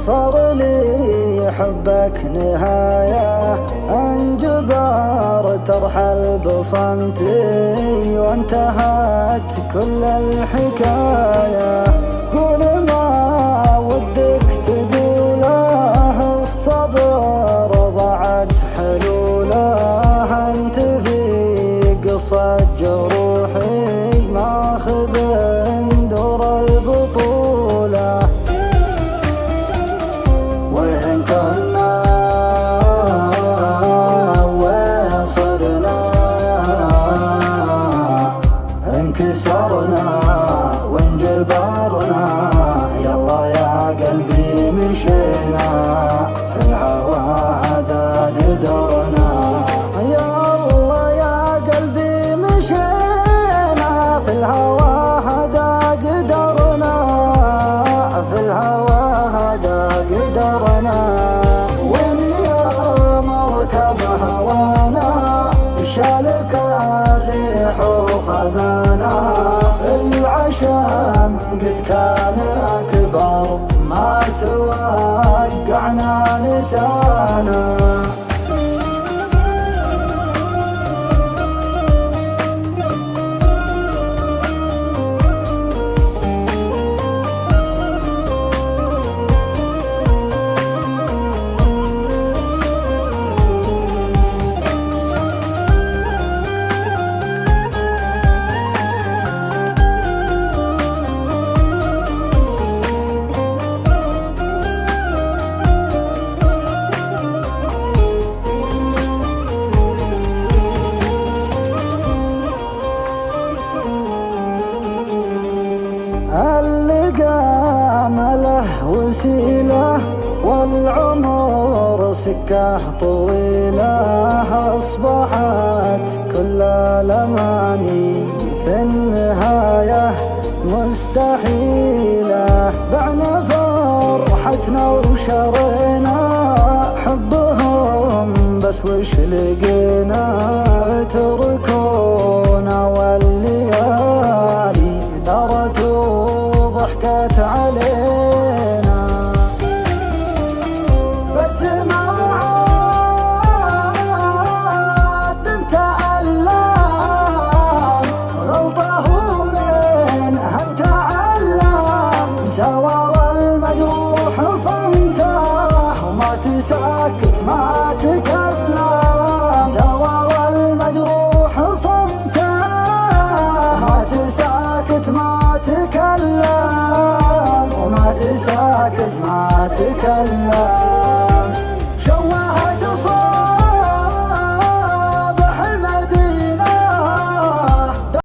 صار لي حبك نهاية، انجبر ترحل بصمتي وانتهت كل الحكاية. قول ما ودك تقوله، الصبر ضاعت حلوله، انت في قصة جروحي ماخذ دور البطولة. وين كنا وين صرنا، انكسرنا وانجبرنا، يلا يا قلبي مشينا في الهوى هذا قدرنا. يلا يا قلبي مشينا في الهوى هذا قدرنا، في الهوى هذا قدرنا. وين يا مركب هوانا، شالك الريح وخذانا، العشم قد كان أكبر ما توقعنا نسانا. اللقا مله وسيله، والعمر سكه طويله، اصبحت كل الاماني في النهايه مستحيله. بعنا فرحتنا وشرينا حبهم، بس وش لقينا؟ تركونا والليالي دارت وضحكت علينا. بس ما عاد نتألم، غلطهم منها نتعلم، سوار المجروح صمته وما تساكت ما تكلم، سوار المجروح صمته ما تساكت ما تكلم، وما تساكت ما تكلم.